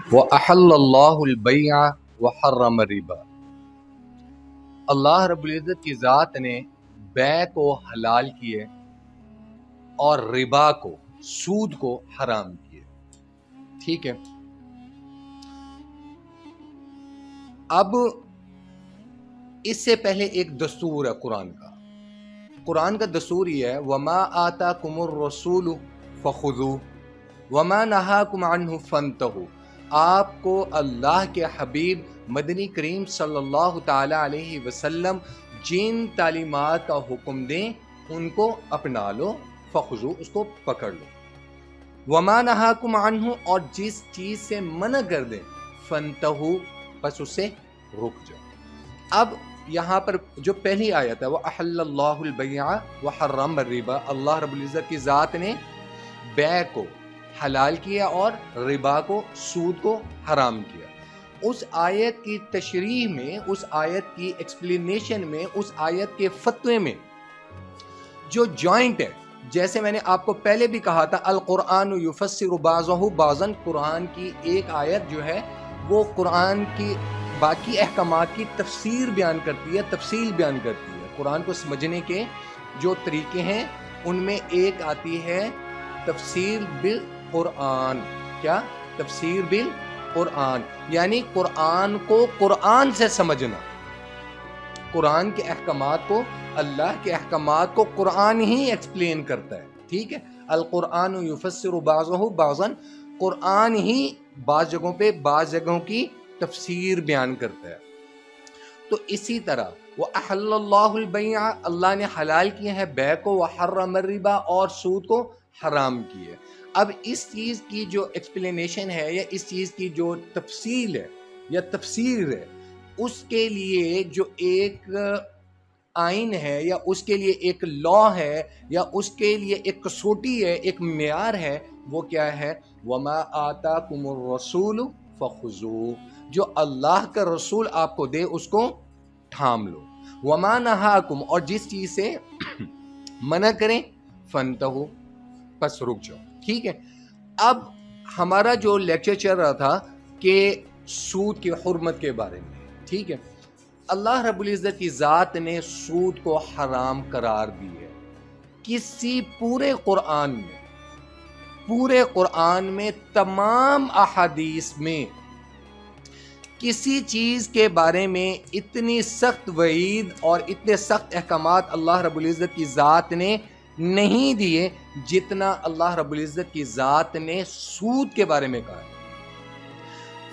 وَأَحَلَّ اللَّهُ الْبَيْعَ وَحَرَّمَ الرِّبَا۔ اللہ رب العزت کی ذات نے بیع کو حلال کیے اور ربا کو، سود کو حرام کیے۔ ٹھیک ہے، اب اس سے پہلے ایک دستور ہے قرآن کا دستور یہ ہے وَمَا آتَاكُمُ الرَّسُولُ فَخُذُوهُ وَمَا نَهَاكُمْ عَنْهُ فَانْتَهُوا۔ آپ کو اللہ کے حبیب مدنی کریم صلی اللہ تعالی علیہ وسلم جن تعلیمات کا حکم دیں ان کو اپنا لو، فَخُذُوهُ، اس کو پکڑ لو، وَمَا نَهَاكُمْ عَنْهُ، اور جس چیز سے منع کر دیں، فَانْتَهُوا، بس اس سے رک جاؤ۔ اب یہاں پر جو پہلی آیت ہے وہ احل اللہ البیع وحرم الربا، اللہ رب العزت کی ذات نے بیع کو حلال کیا اور ربا کو، سود کو حرام کیا۔ اس آیت کی تشریح میں، اس آیت کی ایکسپلینیشن میں، اس آیت کے فتوے میں جو جوائنٹ ہے، جیسے میں نے آپ کو پہلے بھی کہا تھا القرآن یفسر بعضہ بعضا، قرآن کی ایک آیت جو ہے وہ قرآن کی باقی احکامات کی تفسیر بیان کرتی ہے، تفصیل بیان کرتی ہے۔ قرآن کو سمجھنے کے جو طریقے ہیں ان میں ایک آتی ہے تفسیر بالقرآن۔ کیا؟ تفسیر بالقرآن، یعنی قرآن کو قرآن سے سمجھنا، قرآن کے احکامات کو، اللہ کے احکامات کو قرآن ہی ایکسپلین کرتا ہے۔ ٹھیک ہے، القرآن یفسر بعضہ بعضا، قرآن ہی بعض جگہوں پہ بعض جگہوں کی تفسیر بیان کرتا ہے۔ تو اسی طرح وَأَحَلَّ اللَّهُ الْبَيْعَ، اللہ نے حلال کیا ہے بیع کو، وَحَرَّمَ الرِّبَا، اور سود کو حرام کی ہے۔ اب اس چیز کی جو ایکسپلینیشن ہے یا اس چیز کی جو تفصیل ہے یا تفسیر ہے، اس کے لیے جو ایک آئین ہے یا اس کے لیے ایک لا ہے یا اس کے لیے ایک کسوٹی ہے، ایک معیار ہے، وہ کیا ہے؟ وَمَا آتَاكُمُ الرَّسُولُ فَخُذُوهُ، جو اللہ کا رسول آپ کو دے اس کو تھام لو، وَمَا نَهَاكُمْ، اور جس چیز سے منع کریں، فَانْتَهُوا، پس رک جاؤ۔ ٹھیک ہے، اب ہمارا جو لیکچر چل رہا تھا کہ سود کی حرمت کے بارے میں، ٹھیک ہے، اللہ رب العزت کی ذات نے سود کو حرام قرار دی ہے۔ کسی پورے قرآن میں تمام احادیث میں کسی چیز کے بارے میں اتنی سخت وعید اور اتنے سخت احکامات اللہ رب العزت کی ذات نے نہیں دیے جتنا اللہ رب العزت کی ذات نے سود کے بارے میں کہا ہے۔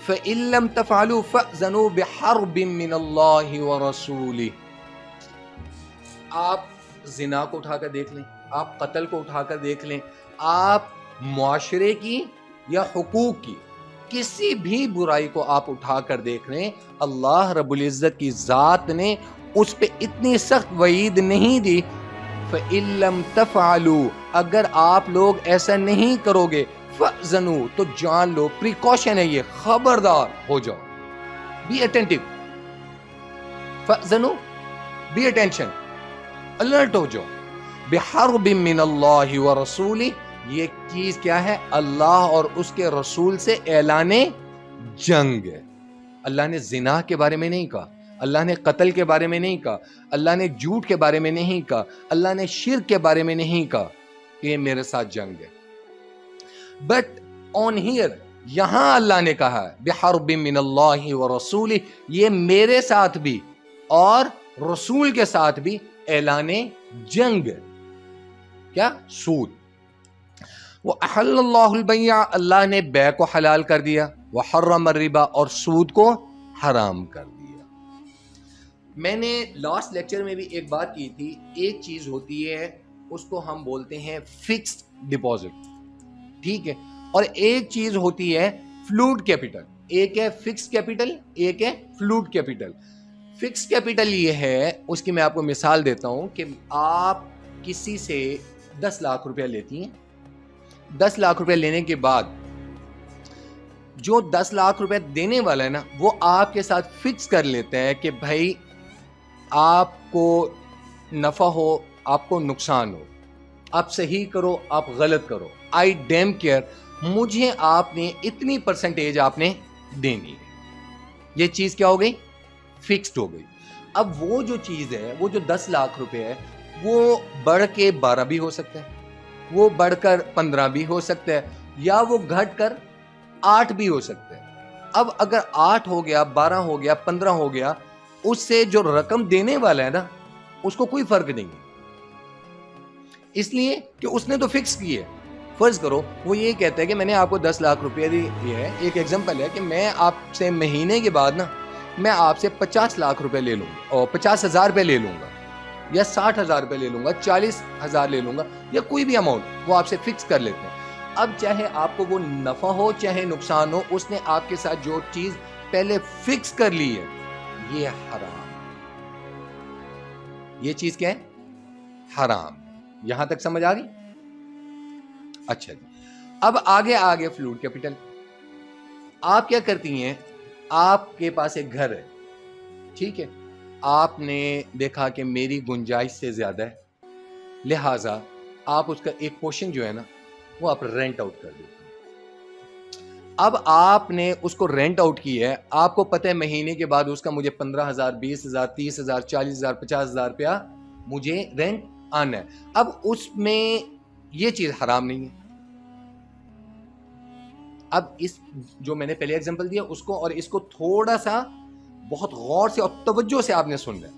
فَإِن لَّمْ تَفْعَلُوا فَأْذَنُوا بِحَرْبٍ مِّنَ اللَّهِ وَرَسُولِهِ۔ آپ زنا کو اٹھا کر دیکھ لیں، آپ قتل کو اٹھا کر دیکھ لیں، آپ معاشرے کی یا حقوق کی کسی بھی برائی کو آپ اٹھا کر دیکھ لیں، اللہ رب العزت کی ذات نے اس پہ اتنی سخت وعید نہیں دی۔ فَإِن لَّمْ تَفْعَلُوا، اگر آپ لوگ ایسا نہیں کرو گے، فَأْذَنُوا، تو جان لو، پریکاشن ہے یہ، خبردار ہو جاؤ، بی اٹینٹیو، فَأْذَنُوا، بی اٹینشن، الرٹ ہو جاؤ، بِحَرْبٍ مِّنَ اللَّهِ وَرَسُولِهِ، یہ چیز کیا ہے؟ اللہ اور اس کے رسول سے اعلان جنگ ہے۔ اللہ نے زنا کے بارے میں نہیں کہا، اللہ نے قتل کے بارے میں نہیں کہا، اللہ نے جھوٹ کے بارے میں نہیں کہا، اللہ نے شرک کے بارے میں نہیں کہا کہ یہ میرے ساتھ جنگ ہے۔ بٹ آن ہیئر، یہاں اللہ نے کہا ہے بحرب من اللہ ورسولہ، یہ میرے ساتھ بھی اور رسول کے ساتھ بھی اعلان جنگ ہے۔ کیا؟ سود۔ وَأَحَلَّ اللَّهُ الْبَيْعَ، اللہ نے بیع کو حلال کر دیا، وَحَرَّمَ الرِّبَا، اور سود کو حرام کر دیا۔ میں نے لاسٹ لیکچر میں بھی ایک بات کی تھی، ایک چیز ہوتی ہے اس کو ہم بولتے ہیں فکسڈ ڈپازٹ، ٹھیک ہے، اور ایک چیز ہوتی ہے فلوٹ کیپٹل، ایک ہے فکسڈ کیپٹل، ایک ہے فلوٹ کیپٹل۔ فکسڈ کیپٹل یہ ہے، اس کی میں آپ کو مثال دیتا ہوں کہ آپ کسی سے 10 لاکھ روپیہ لیتی ہیں، 10 لاکھ روپے لینے کے بعد جو 10 لاکھ روپے دینے والا ہے نا، وہ آپ کے ساتھ فکس کر لیتا ہے کہ بھائی آپ کو نفع ہو، آپ کو نقصان ہو، آپ صحیح کرو، آپ غلط کرو، آئی ڈیم کیئر، مجھے آپ نے اتنی پرسنٹیج آپ نے دینی ہے. یہ چیز کیا ہو گئی؟ فکسڈ ہو گئی. اب وہ جو چیز ہے، وہ جو 10 لاکھ روپے ہے، وہ بڑھ کے 12 بھی ہو سکتا ہے، وہ بڑھ کر 15 بھی ہو سکتا ہے، یا وہ گھٹ کر 8 بھی ہو سکتا ہے. اب اگر 8 ہو گیا، 12 ہو گیا، 15 ہو گیا، اس سے جو رقم دینے والا ہے نا، اس کو کوئی فرق نہیں ہے، اس لیے کہ اس نے تو فکس کی ہے. فرض کرو وہ یہ کہتا ہے کہ میں نے آپ کو 10 لاکھ روپے دیے ہے. ایک ایگزامپل ہے کہ میں آپ سے مہینے کے بعد نا میں آپ سے 50 لاکھ روپے لے لوں گا، اور 50,000 روپے لے لوں گا، یا 60,000 روپے لے لوں گا، 40,000 لے لوں گا، یا کوئی بھی اماؤنٹ وہ آپ سے فکس کر لیتے ہیں. اب چاہے آپ کو وہ نفع ہو چاہے نقصان ہو، اس نے آپ کے ساتھ جو چیز پہلے فکس کر لی ہے، یہ حرام. یہ چیز کیا ہے؟ حرام. یہاں تک سمجھ آ گئی؟ اچھا جی. اب آگے فلوٹ کیپٹل. آپ کیا کرتی ہیں؟ آپ کے پاس ایک گھر ہے، ٹھیک ہے، آپ نے دیکھا کہ میری گنجائش سے زیادہ ہے، لہٰذا آپ اس کا ایک پورشن جو ہے نا وہ آپ رینٹ آؤٹ کر دیتے ہیں. اب آپ نے اس کو رینٹ آؤٹ کی ہے، آپ کو پتہ ہے مہینے کے بعد اس کا مجھے 15,000 20,000 30,000 40,000 50,000 روپیہ مجھے رینٹ آنا ہے. اب اس میں یہ چیز حرام نہیں ہے. اب اس جو میں نے پہلے ایگزامپل دیا اس کو اور اس کو تھوڑا سا بہت غور سے اور توجہ سے آپ نے سننا ہے.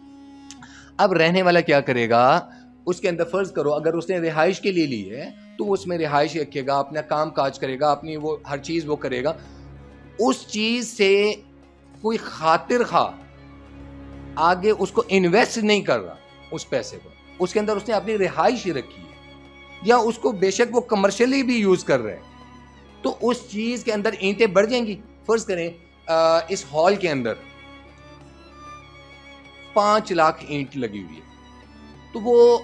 اب رہنے والا کیا کرے گا؟ اس کے اندر فرض کرو اگر اس نے رہائش کے لیے لی ہے تو اس میں رہائش رکھے گا، اپنا کام کاج کرے گا، اپنی وہ ہر چیز وہ کرے گا. اس چیز سے کوئی خاطر خواہ آگے اس کو انویسٹ نہیں کر رہا، اس پیسے کو اس کے اندر اس نے اپنی رہائش رکھی ہے، یا اس کو بے شک وہ کمرشلی بھی یوز کر رہے ہیں، تو اس چیز کے اندر اینٹیں بڑھ جائیں گی. فرض کریں اس ہال کے اندر 5 لاکھ اینٹ لگی ہوئی ہے، تو وہ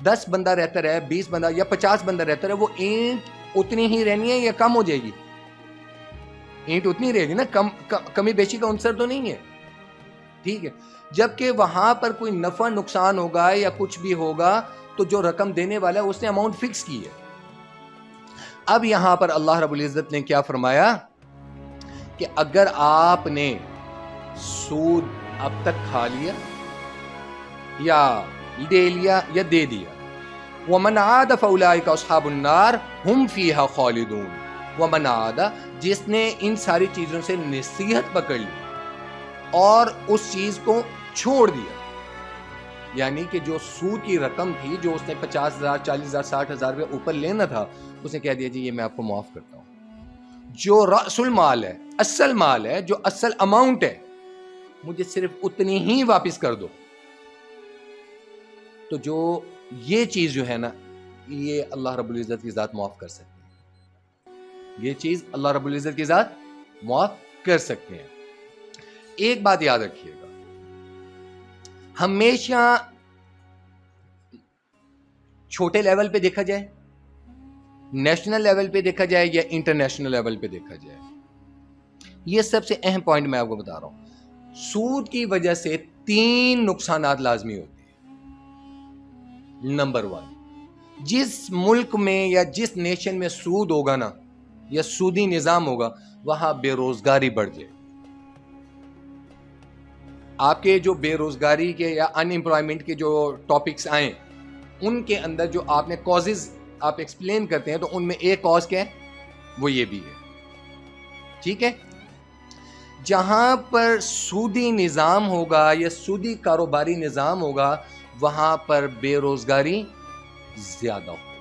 10 بندہ رہتا رہے، 20 بندہ یا 50 بندہ رہتا رہے، وہ اینٹ اتنی ہی رہنی ہے یا کم ہو جائے گی؟ اینٹ اتنی رہے گی نا، کمی بیشی کا عنصر تو نہیں ہے، ٹھیک ہے. جبکہ وہاں پر کوئی نفع نقصان ہوگا یا کچھ بھی ہوگا تو جو رقم دینے والا ہے اس نے اماؤنٹ فکس کی ہے. اب یہاں پر اللہ رب العزت نے کیا فرمایا کہ اگر آپ نے سود اب تک کھا لیا یا دے لیا یا دے دیا، وَمَنْ عَادَ فَأُولَٰئِكَ أَصْحَابُ النَّارِ هُمْ فِيهَا خَالِدُونَ. وَمَنْ عَادَ، جس نے ان ساری چیزوں سے نصیحت پکڑ لی اور اس چیز کو چھوڑ دیا، یعنی کہ جو سود کی رقم تھی جو اس نے 50,000 40,000 60,000 روپے اوپر لینا تھا، اس نے کہہ دیا جی یہ میں آپ کو معاف کرتا ہوں. جو رأس المال ہے، اصل مال ہے، جو اصل اماؤنٹ ہے، مجھے صرف اتنی ہی واپس کر دو. تو جو یہ چیز جو ہے نا، یہ اللہ رب العزت کی ذات معاف کر سکتے ہیں. یہ چیز اللہ رب العزت کی ذات معاف کر سکتے ہیں. ایک بات یاد رکھیے گا، ہمیشہ چھوٹے لیول پہ دیکھا جائے، نیشنل لیول پہ دیکھا جائے یا انٹرنیشنل لیول پہ دیکھا جائے، یہ سب سے اہم پوائنٹ میں آپ کو بتا رہا ہوں. سود کی وجہ سے 3 نقصانات لازمی ہوتے ہیں. نمبر 1، جس ملک میں یا جس نیشن میں سود ہوگا نا یا سودی نظام ہوگا، وہاں بے روزگاری بڑھ جائے. آپ کے جو بے روزگاری کے یا ان امپلائمنٹ کے جو ٹاپکس آئیں، ان کے اندر جو آپ نے کازز آپ ایکسپلین کرتے ہیں، تو ان میں ایک کاز کیا ہے؟ وہ یہ بھی ہے، ٹھیک ہے. جہاں پر سودی نظام ہوگا یا سودی کاروباری نظام ہوگا، وہاں پر بے روزگاری زیادہ ہوگی.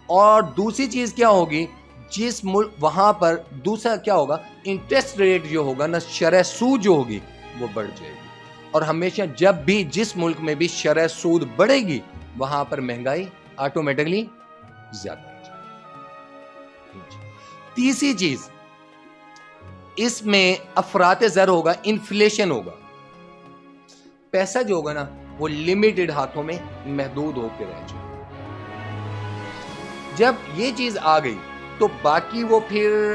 اور دوسری چیز کیا ہوگی؟ جس ملک وہاں پر دوسرا کیا ہوگا؟ انٹرسٹ ریٹ جو ہوگا نا، شرح سود جو ہوگی وہ بڑھ جائے گی. اور ہمیشہ جب بھی جس ملک میں بھی شرح سود بڑھے گی، وہاں پر مہنگائی آٹومیٹکلی زیادہ ہو جائے گی. تیسری چیز، اس میں افراط زر ہوگا، انفلیشن ہوگا. پیسہ جو ہوگا نا وہ لمیٹڈ ہاتھوں میں محدود ہو کے رہ جائے. جب یہ چیز آ گئی تو باقی وہ پھر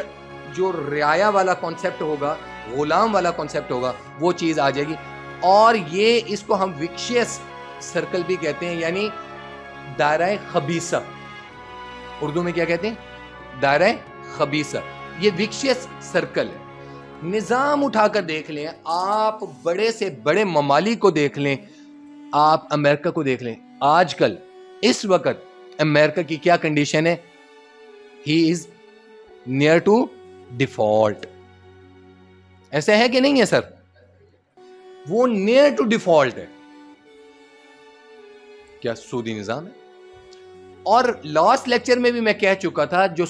جو رعایا والا کانسیپٹ ہوگا، غلام والا کانسیپٹ ہوگا، وہ چیز آ جائے گی. اور یہ اس کو ہم وکشیس سرکل بھی کہتے ہیں، یعنی دائرہ خبیثہ. اردو میں کیا کہتے ہیں؟ دائرہ خبیثہ. یہ وکشیس سرکل ہے. نظام اٹھا کر دیکھ لیں, آپ بڑے سے بڑے ممالک کو دیکھ لیں, آپ امریکہ کو دیکھ لیں. آج کل اس وقت امریکہ کی کیا کنڈیشن ہے؟ ہی از نیئر ٹو ڈیفالٹ. ایسا ہے کہ نہیں ہے سر؟ وہ نیئر ٹو ڈیفالٹ ہے. کیا سودی نظام ہے؟ اور لاسٹ لیکچر میں بھی میں کہہ چکا تھا, جو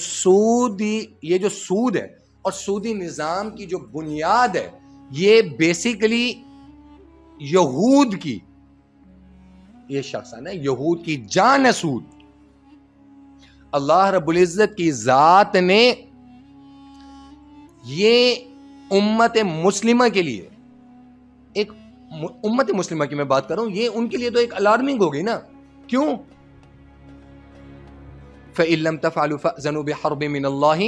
یہ جو سود ہے اور سودی نظام کی جو بنیاد ہے, یہ بیسیکلی یہود کی, یہ شخص ہے نا, یہود کی جان ہے سود. اللہ رب العزت کی ذات نے یہ امت مسلمہ کے لیے, ایک امت مسلمہ کی میں بات کر رہا ہوں, یہ ان کے لیے تو ایک الارمنگ ہو گئی نا. کیوں؟ فَإِن لَّمْ تَفْعَلُوا فَأْذَنُوا بِحَرْبٍ مِّنَ اللَّهِ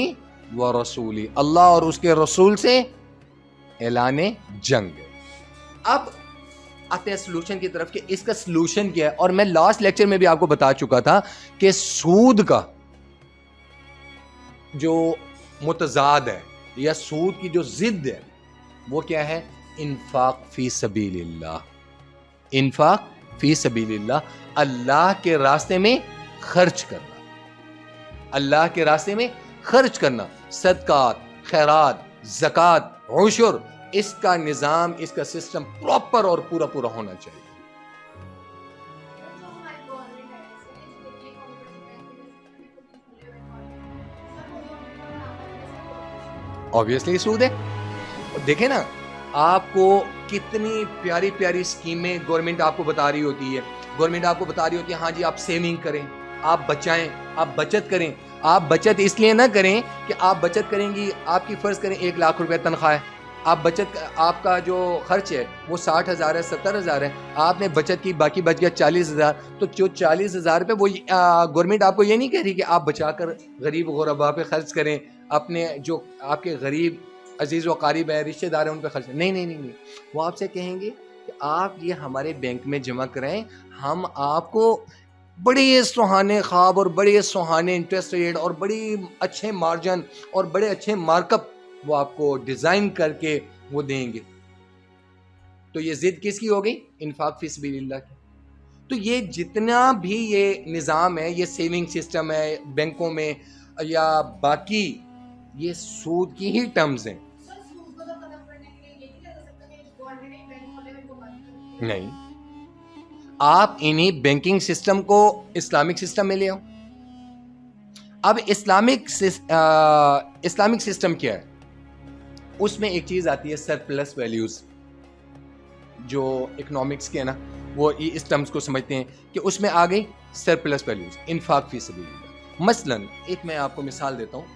وَرَسُولِهِ. اللہ اور اس کے رسول سے اعلان جنگ. اب آتے ہیں سلوشن کی طرف کہ اس کا سلوشن کیا ہے. اور میں لاسٹ لیکچر میں بھی آپ کو بتا چکا تھا کہ سود کا جو متضاد ہے یا سود کی جو ضد ہے وہ کیا ہے؟ انفاق فی سبیل اللہ. انفاق فی سبیل اللہ, اللہ کے راستے میں خرچ کرنا. اللہ کے راستے میں خرچ کرنا, صدقات, خیرات, زکات, عشر, اس کا نظام, اس کا سسٹم پراپر اور پورا پورا ہونا چاہیے. obviously سود ہے. دیکھیں نا, آپ کو کتنی پیاری پیاری اسکیمیں گورنمنٹ آپ کو بتا رہی ہوتی ہے. گورنمنٹ آپ کو بتا رہی ہوتی ہے ہاں جی آپ سیونگ کریں, آپ بچائیں, آپ بچت کریں. آپ بچت اس لیے نہ کریں کہ آپ بچت کریں گی, آپ کی فرض کریں 1 لاکھ روپے تنخواہ ہے, آپ بچت, آپ کا جو خرچ ہے وہ 60,000 ہے, 70,000 ہے, آپ نے بچت کی, باقی بچ گیا 40,000. تو جو 40,000 روپے وہ گورنمنٹ آپ کو یہ نہیں کہہ رہی کہ آپ بچا کر غریب غربا پہ خرچ کریں, اپنے جو آپ کے غریب عزیز و قریب ہے, رشتہ دار ہیں, ان پہ خرچ. نہیں, وہ آپ سے کہیں گے کہ آپ یہ ہمارے بینک میں جمع کرائیں, ہم آپ کو بڑے سہانے خواب اور بڑے سہانے انٹرسٹ ریٹ اور بڑی اچھے مارجن اور بڑے اچھے مارک اپ وہ آپ کو ڈیزائن کر کے وہ دیں گے. تو یہ ضد کس کی ہو گئی؟ انفاق فی سبیل اللہ کی. تو یہ جتنا بھی یہ نظام ہے, یہ سیونگ سسٹم ہے بینکوں میں یا باقی, یہ سود کی ہی ٹرمز ہیں. نہیں, آپ انہی بینکنگ سسٹم کو اسلامک سسٹم میں لے آؤ. اب اسلامک سسٹم کیا ہے؟ اس میں ایک چیز آتی ہے سرپلس ویلیوز, جو اکنامکس کے نا وہ اس ٹرمز کو سمجھتے ہیں کہ اس میں آ گئی سرپلس ویلیوز, انفاق فی سبیل اللہ. مثلا ایک میں آپ کو مثال دیتا ہوں,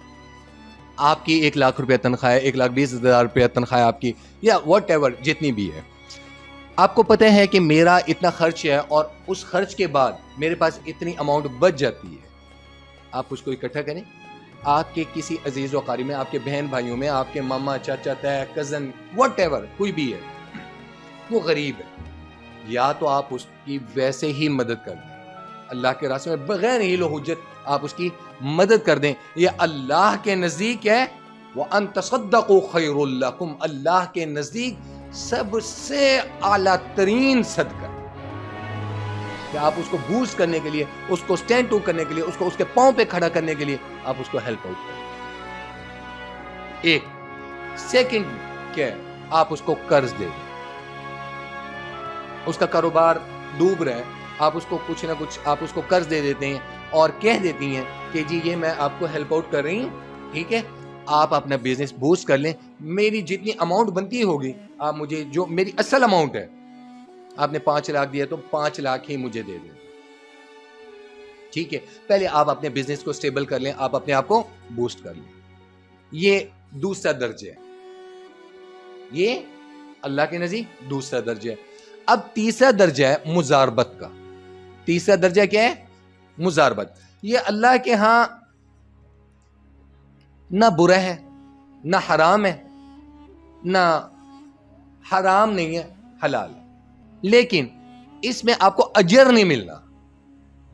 آپ کی 1 لاکھ روپے تنخواہ ہے, 1,20,000 روپے تنخواہ آپ کی, یا واٹ ایور جتنی بھی ہے. آپ کو پتہ ہے کہ میرا اتنا خرچ ہے اور اس خرچ کے بعد میرے پاس اتنی اماؤنٹ بچ جاتی ہے. آپ اس کو اکٹھا کریں, آپ کے کسی عزیز و قریب میں, آپ کے بہن بھائیوں میں, آپ کے ماما, چاچا, تایا, کزن, واٹ ایور کوئی بھی ہے, وہ غریب ہے, یا تو آپ اس کی ویسے ہی مدد کر دیں, اللہ کے راستے میں بغیر ہیل و حجت آپ اس کی مدد کر دیں. یہ اللہ کے نزدیک ہے, وَأَن تَصَدَّقُوا خَيْرٌ لَكُمْ, اللہ کے نزدیک سب سے اعلیٰ ترین صدقہ, کہ آپ اس کو بوسٹ کرنے کے لیے, اس کو سٹینڈ ٹو کرنے کے لیے, اس کو اس کے پاؤں پہ کھڑا کرنے کے لیے آپ اس کو ہیلپ آؤٹ کریں. ایک سیکنڈ کیا ہے, آپ اس کو قرض دے دیں, اس کا کاروبار ڈوب رہا ہے, آپ اس کو کچھ نہ کچھ آپ اس کو قرض دے دیتے ہیں اور کہہ دیتی ہیں کہ جی یہ میں آپ کو ہیلپ آؤٹ کر رہی ہوں, ٹھیک ہے, آپ اپنا بزنس بوسٹ کر لیں, میری جتنی اماؤنٹ بنتی ہوگی آپ مجھے, جو میری اصل اماؤنٹ ہے, آپ نے 5 لاکھ دیا تو 5 لاکھ ہی مجھے دے دیں, ٹھیک ہے. پہلے آپ اپنے بزنس کو سٹیبل کر لیں, آپ اپنے آپ کو بوسٹ کر لیں. یہ دوسرا درجہ ہے, یہ اللہ کے نزدیک دوسرا درجہ ہے. اب تیسرا درجہ ہے مزاربت کا. تیسرا درجہ کیا ہے؟ مزاربت. یہ اللہ کے ہاں نہ برا ہے, نہ حرام ہے, نہ حرام نہیں ہے, حلال ہے, لیکن اس میں آپ کو اجر نہیں ملنا.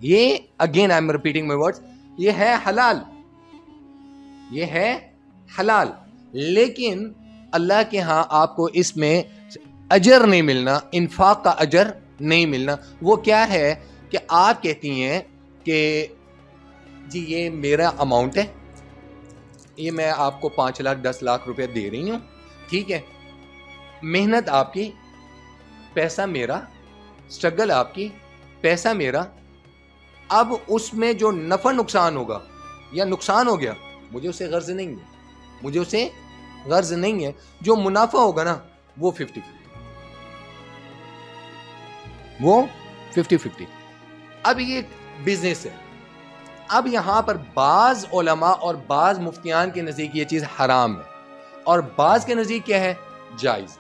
یہ again I am repeating my words, یہ ہے حلال، یہ ہے حلال، لیکن اللہ کے ہاں آپ کو اس میں اجر نہیں ملنا، انفاق کا اجر نہیں ملنا۔ وہ کیا ہے کہ آپ کہتی ہیں کہ جی یہ میرا اماؤنٹ ہے، یہ میں آپ کو 5 لاکھ 10 لاکھ روپے دے رہی ہوں، ٹھیک ہے، محنت آپ کی، پیسہ میرا، اسٹرگل آپ کی، پیسہ میرا، اب اس میں جو نفع نقصان ہوگا یا نقصان ہو گیا مجھے اسے غرض نہیں ہے، مجھے اسے غرض نہیں ہے، جو منافع ہوگا نا وہ 50-50، وہ 50-50۔ اب یہ بزنس ہے، اب یہاں پر بعض علماء اور بعض مفتیان کے نزدیک یہ چیز حرام ہے اور بعض کے نزدیک کیا ہے، جائز،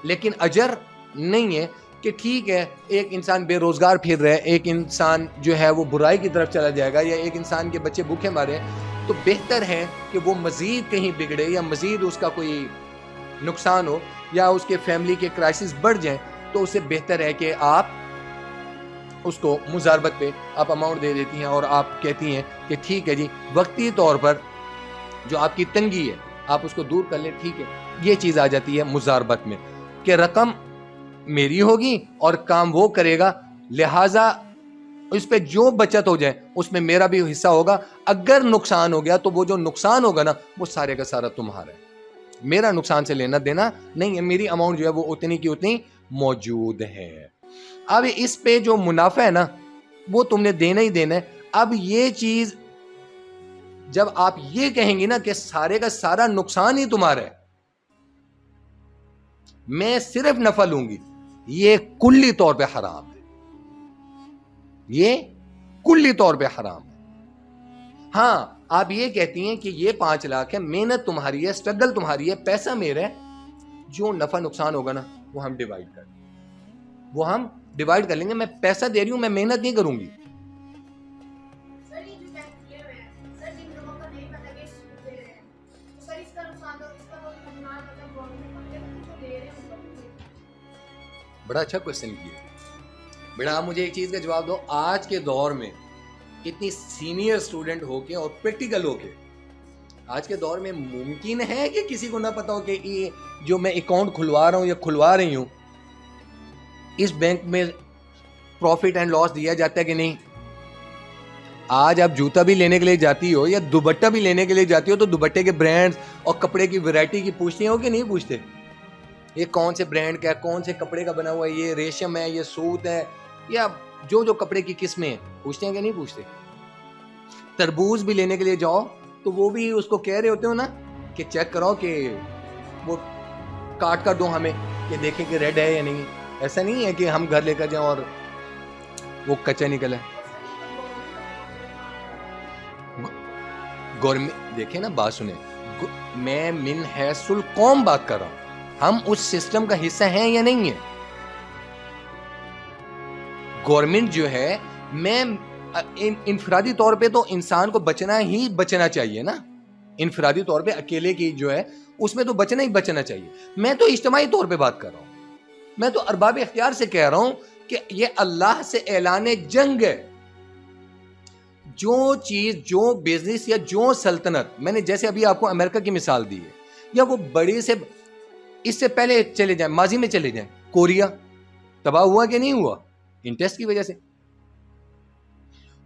لیکن اجر نہیں ہے کہ ٹھیک ہے ایک انسان بے روزگار پھر رہا ہے، ایک انسان جو ہے وہ برائی کی طرف چلا جائے گا، یا ایک انسان کے بچے بھوکے مارے، تو بہتر ہے کہ وہ مزید کہیں بگڑے یا مزید اس کا کوئی نقصان ہو یا اس کے فیملی کے کرائسس بڑھ جائیں، تو اسے بہتر ہے کہ آپ اس کو مزاربت پہ آپ اماؤنٹ دے دیتی ہیں اور آپ کہتی ہیں کہ ٹھیک ہے جی وقتی طور پر جو آپ کی تنگی ہے آپ اس کو دور کر لیں، ٹھیک ہے۔ یہ چیز آ جاتی ہے مزاربت میں کہ رقم میری ہوگی اور کام وہ کرے گا، لہٰذا اس پہ جو بچت ہو جائے اس میں میرا بھی حصہ ہوگا، اگر نقصان ہو گیا تو وہ جو نقصان ہوگا نا وہ سارے کا سارا تمہارا ہے، میرا نقصان سے لینا دینا نہیں ہے، میری اماؤنٹ جو ہے وہ اتنی کی اتنی موجود ہے۔ اب اس پہ جو منافع ہے نا وہ تم نے دینا ہی دینا ہے۔ اب یہ چیز جب آپ یہ کہیں گی نا کہ سارے کا سارا نقصان ہی تمہارا ہے، میں صرف نفع لوں گی، یہ کلی طور پہ حرام ہے، یہ کلی طور پہ حرام ہے۔ ہاں آپ یہ کہتی ہیں کہ یہ 5 لاکھ ہے، محنت تمہاری ہے، اسٹرگل تمہاری ہے، پیسہ میرا ہے، جو نفع نقصان ہوگا نا وہ ہم ڈیوائیڈ کر لیں گے، وہ ہم ڈیوائیڈ کر لیں گے، میں پیسہ دے رہی ہوں، میں محنت نہیں کروں گی۔ بڑا اچھا کوشچن کیا، بیٹا آپ مجھے ایک چیز کا جواب دو، آج کے دور میں اتنی سینئر اسٹوڈنٹ ہو کے اور پریکٹیکل ہو کے آج کے دور میں ممکن ہے کہ کسی کو نہ پتا ہو کہ یہ جو میں اکاؤنٹ کھلوا رہا ہوں یا کھلوا رہی ہوں اس بینک میں پروفٹ اینڈ لاس دیا جاتا ہے کہ نہیں؟ آج آپ جوتا بھی لینے کے لیے جاتی ہو یا دوپٹہ بھی لینے کے لیے جاتی ہو تو دوپٹے کے برانڈز اور کپڑے کی ویرائٹی کی پوچھتے ہو کہ نہیں پوچھتے؟ یہ کون سے برانڈ کا ہے، کون سے کپڑے کا بنا ہوا ہے، یہ ریشم ہے، یہ سوت ہے، یا جو جو کپڑے کی قسمیں ہیں، پوچھتے ہیں کہ نہیں پوچھتے؟ تربوز بھی لینے کے لیے جاؤ تو وہ بھی اس کو کہہ رہے ہوتے ہو نا کہ چیک کرو کہ وہ کاٹ کر دو ہمیں کہ دیکھیں کہ ریڈ ہے یا نہیں۔ ایسا نہیں ہے کہ ہم گھر لے کر جائیں اور وہ کچا نکل ہے۔ گورنمنٹ دیکھیں نا، بات سنیں، میں من حیث القوم بات کر رہا ہوں، ہم اس سسٹم کا حصہ ہیں یا نہیں ہیں؟ گورنمنٹ جو ہے، میں انفرادی طور پہ تو انسان کو بچنا ہی بچنا چاہیے نا، انفرادی طور پہ اکیلے کی جو ہے اس میں تو بچنا ہی بچنا چاہیے، میں تو اجتماعی طور پہ بات کر رہا ہوں، میں تو ارباب اختیار سے کہہ رہا ہوں کہ یہ اللہ سے اعلان جنگ ہے۔ جو چیز، جو بزنس یا جو سلطنت، میں نے جیسے ابھی آپ کو امریکہ کی مثال دی ہے، یا وہ بڑی سے اس سے پہلے چلے جائیں، ماضی میں چلے جائیں، کوریا تباہ ہوا کہ نہیں ہوا؟ انٹرسٹ کی وجہ سے۔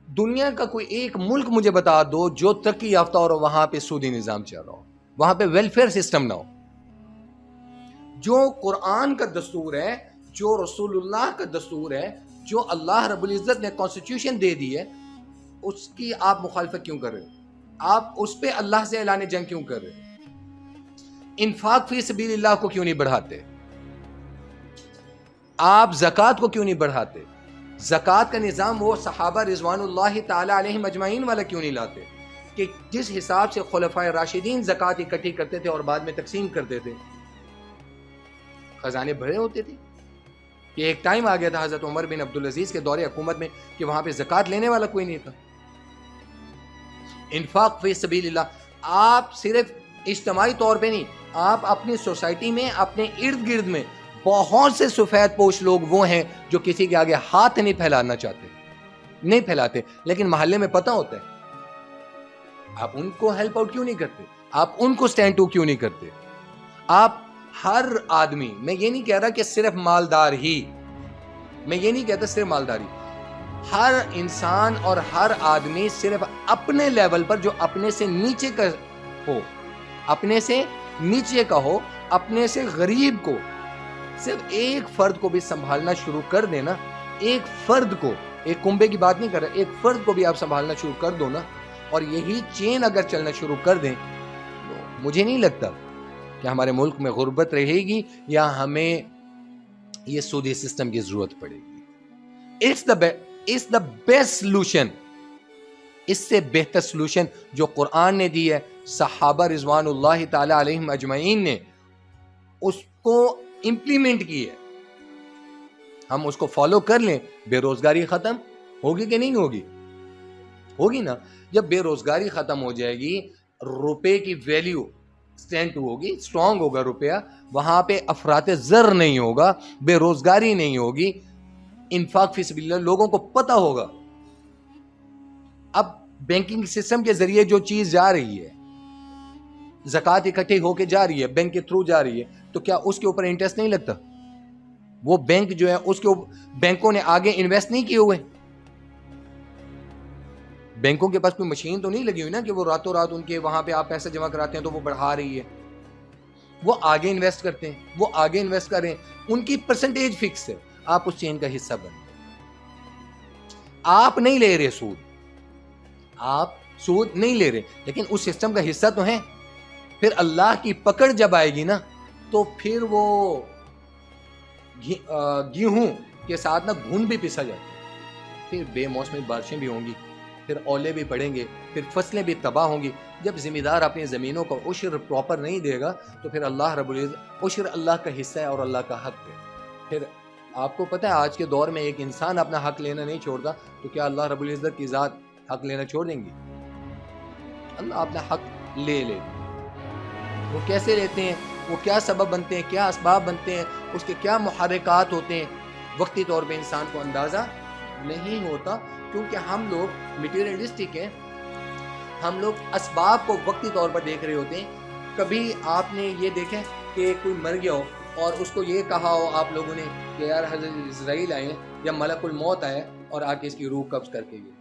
دنیا کا کوئی ایک ملک مجھے بتا دو جو ترقی یافتہ اور وہاں پہ سودی نظام چل رہا ہو، وہاں پہ ویلفیئر سسٹم نہ ہو۔ جو قرآن کا دستور ہے، جو رسول اللہ کا دستور ہے، جو اللہ رب العزت نے کانسٹیٹیوشن دے دی ہے، اس کی آپ مخالفت کیوں کر رہے ہو؟ آپ اس پہ اللہ سے اعلان جنگ کیوں کر رہے ہو؟ انفاق فی سبیل اللہ کو کیوں نہیں بڑھاتے؟ آپ زکوٰۃ کو کیوں نہیں بڑھاتے؟ زکوٰۃ کا نظام وہ صحابہ رضوان اللہ تعالی علیہم اجمعین والا کیوں نہیں لاتے کہ جس حساب سے خلفائے راشدین زکوٰۃ اکٹھی کرتے تھے اور بعد میں تقسیم کرتے تھے، خزانے بھرے ہوتے تھے؟ یہ ایک ٹائم آ گیا تھا حضرت عمر بن عبدالعزیز کے دور حکومت میں کہ وہاں پہ زکوٰۃ لینے والا کوئی نہیں تھا۔ انفاق فی سبیل اللہ آپ صرف اجتماعی طور پہ نہیں، آپ اپنی سوسائٹی میں، اپنے ارد گرد میں بہت سے سفید پوش لوگ وہ ہیں جو کسی کے آگے ہاتھ نہیں پھیلانا چاہتے، نہیں پھیلاتے، لیکن محلے میں پتہ ہوتا ہے، آپ ان کو ہیلپ آؤٹ کیوں نہیں کرتے؟ آپ ان کو سٹینڈ ٹو کیوں نہیں کرتے؟ آپ ہر آدمی، میں یہ نہیں کہہ رہا کہ صرف مالدار ہی، میں یہ نہیں کہتا صرف مالداری، ہر انسان اور ہر آدمی صرف اپنے لیول پر جو اپنے سے نیچے کا ہو، اپنے سے نیچے کا ہو، اپنے سے غریب کو، صرف ایک فرد کو بھی سنبھالنا شروع کر دینا، ایک فرد کو، ایک کنبے کی بات نہیں کر رہا، ایک فرد کو بھی آپ سنبھالنا شروع کر دو نا، اور یہی چین اگر چلنا شروع کر دیں تو مجھے نہیں لگتا کہ ہمارے ملک میں غربت رہے گی یا ہمیں یہ سودی سسٹم کی ضرورت پڑے گی۔ It's the best solution، اس سے بہتر سلوشن جو قرآن نے دی ہے، صحابہ رضوان اللہ تعالی علیہم اجمعین نے اس کو امپلیمنٹ کی ہے، ہم اس کو فالو کر لیں، بے روزگاری ختم ہوگی کہ نہیں ہوگی؟ ہوگی نا۔ جب بے روزگاری ختم ہو جائے گی، روپے کی ویلیو سٹینڈ ہوگی، اسٹرانگ ہوگا روپیہ، وہاں پہ افراط زر نہیں ہوگا، بے روزگاری نہیں ہوگی، انفاق فی سبیل اللہ لوگوں کو پتہ ہوگا۔ اب بینکنگ سسٹم کے ذریعے جو چیز جا رہی ہے، زکوٰۃ اکٹھی ہو کے جا رہی ہے، بینک کے تھرو جا رہی ہے، تو کیا اس کے اوپر انٹرسٹ نہیں لگتا؟ وہ بینک جو ہے اس کے بینکوں نے آگے انویسٹ نہیں کیے ہوئے، بینکوں کے پاس کوئی مشین تو نہیں لگی ہوئی نا کہ وہ راتوں رات ان کے وہاں پہ آپ پیسے جمع کراتے ہیں تو وہ بڑھا رہی ہے، وہ آگے انویسٹ کرتے ہیں، وہ آگے انویسٹ کر رہے ہیں، ان کی پرسنٹیج فکس ہے، آپ اس چین کا حصہ بن گئے، آپ نہیں لے رہے سود، آپ سود نہیں لے رہے، لیکن اس سسٹم کا حصہ تو ہیں۔ پھر اللہ کی پکڑ جب آئے گی نا تو پھر وہ گیہوں کے ساتھ نا گھن بھی پسا جاتا ہے، پھر بے موسمی بارشیں بھی ہوں گی، پھر اولے بھی پڑیں گے، پھر فصلیں بھی تباہ ہوں گی۔ جب ذمہ دار اپنی زمینوں کو عشر پراپر نہیں دے گا تو پھر اللہ رب العزت، عشر اللہ کا حصہ ہے اور اللہ کا حق ہے۔ پھر آپ کو پتہ ہے آج کے دور میں ایک انسان اپنا حق لینا نہیں چھوڑتا تو کیا اللہ رب العزت کی ذات حق لینا چھوڑ دیں گی؟ اللہ اپنا حق لے لے۔ وہ کیسے لیتے ہیں، وہ کیا سبب بنتے ہیں، کیا اسباب بنتے ہیں، اس کے کیا محرکات ہوتے ہیں، وقتی طور پہ انسان کو اندازہ نہیں ہوتا، کیونکہ ہم لوگ میٹیریلسٹک ہیں، ہم لوگ اسباب کو وقتی طور پر دیکھ رہے ہوتے ہیں۔ کبھی آپ نے یہ دیکھیں کہ کوئی مر گیا ہو اور اس کو یہ کہا ہو آپ لوگوں نے کہ یار حضرت اسرائیل آئے ہیں یا ملک الموت آئے اور آ کے اس کی روح قبض کر کے گئے؟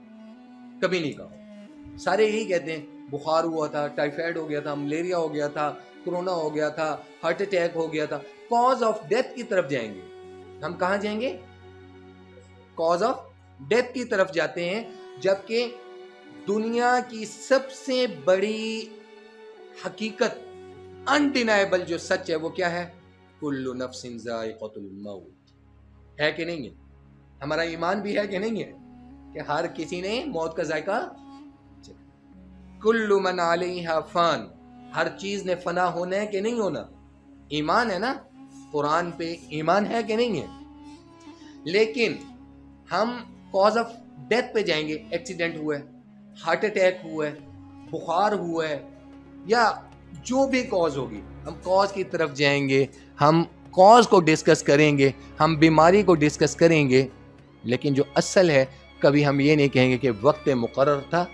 کبھی نہیں کہا۔ سارے یہی کہتے ہیں بخار ہوا تھا، ٹائیفائڈ ہو گیا تھا، ملیریا ہو گیا تھا، کرونا ہو گیا تھا، ہارٹ اٹیک ہو گیا تھا۔ کاز آف ڈیتھ کی طرف جائیں گے ہم، کہاں جائیں گے؟ کاز آف ڈیتھ کی طرف جاتے ہیں، جبکہ دنیا کی سب سے بڑی حقیقت، انڈینائبل جو سچ ہے وہ کیا ہے؟ کل نفس ذائقۃ الموت، ہے کہ نہیں ہے؟ ہمارا ایمان بھی ہے کہ نہیں ہے کہ ہر کسی نے موت کا ذائقہ، کل من علیہا فان، ہر چیز نے فنا ہونا ہے کہ نہیں ہونا؟ ایمان ہے نا، قرآن پہ ایمان ہے کہ نہیں ہے؟ لیکن ہم کاز آف ڈیتھ پہ جائیں گے، ایکسیڈنٹ ہوا ہے، ہارٹ اٹیک ہوا ہے، بخار ہوا ہے، یا جو بھی کاز ہوگی، ہم کاز کی طرف جائیں گے، ہم کاز کو ڈسکس کریں گے، ہم بیماری کو ڈسکس کریں گے، لیکن جو اصل ہے کبھی ہم یہ نہیں کہیں گے کہ وقت مقرر تھا،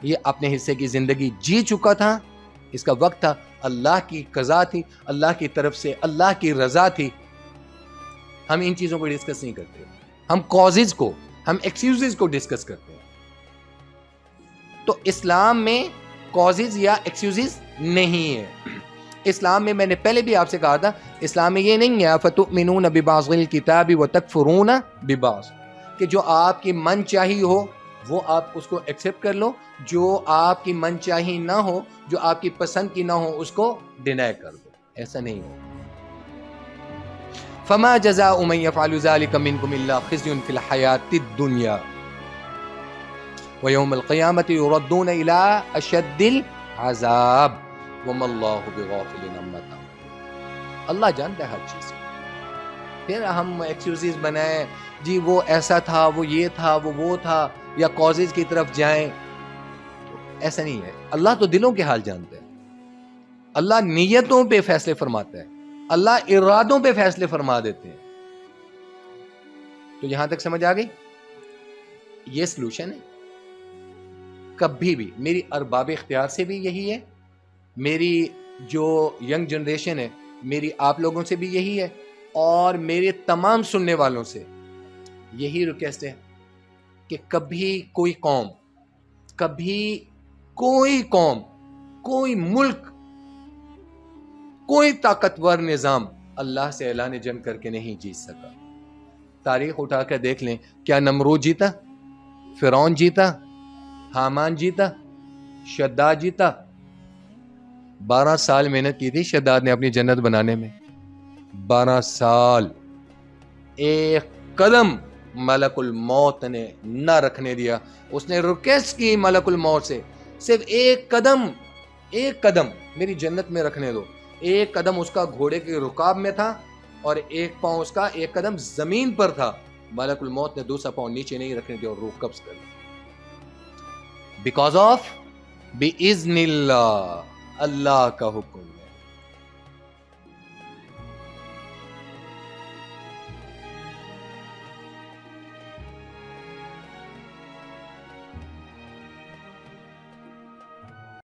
یہ اپنے حصے کی زندگی جی چکا تھا، اس کا وقت تھا، اللہ کی قضا تھی، اللہ کی طرف سے اللہ کی رضا تھی۔ ہم ان چیزوں کو ڈسکس نہیں کرتے، ہم کازز کو، ہم ایکسکیوزز کو ڈسکس کرتے ہیں۔ تو اسلام میں کازز یا ایکسکیوزز نہیں ہے۔ اسلام میں، میں نے پہلے بھی آپ سے کہا تھا، اسلام میں یہ نہیں ہے فَتُؤْمِنُونَ بِبَعْضِ الْكِتَابِ وَتَكْفُرُونَ بِبَعْض، کہ جو آپ کی من چاہی ہو وہ آپ اس کو ایکسیپٹ کر لو، جو آپ کی من چاہی نہ ہو، جو آپ کی پسند کی نہ ہو، اس کو ڈینائی کر دو۔ ایسا نہیں ہو۔ فَمَا جَزَاءُ مَن يَفْعَلُ ذَلِكَ مِنكُمْ إِلَّا خِزْيٌ فِي الْحَيَاةِ الدُّنْيَا وَيَوْمَ الْقِيَامَةِ يُرَدُّونَ إِلَىٰ أَشَدِّ الْعَذَابِ وَمَا اللَّهُ بِغَافِلٍ عَمَّا تَعْمَلُونَ۔ اللہ جانتا ہے ہر چیز کو۔ پھر ہم ایکسکیوزز بنائیں، جی وہ ایسا تھا، وہ یہ تھا، وہ تھا، یا کازز کی طرف جائیں، ایسا نہیں ہے۔ اللہ تو دلوں کے حال جانتا ہے، اللہ نیتوں پہ فیصلے فرماتا ہے، اللہ ارادوں پہ فیصلے فرما دیتے ہیں۔ تو یہاں تک سمجھ آ گئی؟ یہ سلوشن ہے. کبھی بھی میری ارباب اختیار سے بھی یہی ہے, میری جو ینگ جنریشن ہے, میری آپ لوگوں سے بھی یہی ہے, اور میرے تمام سننے والوں سے یہی ریکویسٹ ہے کہ کبھی کوئی قوم, کوئی ملک, کوئی طاقتور نظام اللہ سے اعلان جنگ کر کے نہیں جیت سکا. تاریخ اٹھا کر دیکھ لیں, کیا نمرود جیتا, فرعون جیتا, حامان جیتا, شداد جیتا؟ 12 سال محنت کی تھی شداد نے اپنی جنت بنانے میں. 12 سال ایک قدم ملک الموت نے نہ رکھنے دیا. اس نے ریکویسٹ کی ملک الموت سے, صرف ایک قدم میری جنت میں رکھنے دو. ایک قدم اس کا گھوڑے کے رکاب میں تھا, اور ایک پاؤں اس کا, ایک قدم زمین پر تھا. ملک الموت نے دوسرا پاؤں نیچے نہیں رکھنے دیا اور روح قبض کر لی. بیکاز آف بِإِذْنِ اللہ, اللہ کا حکم.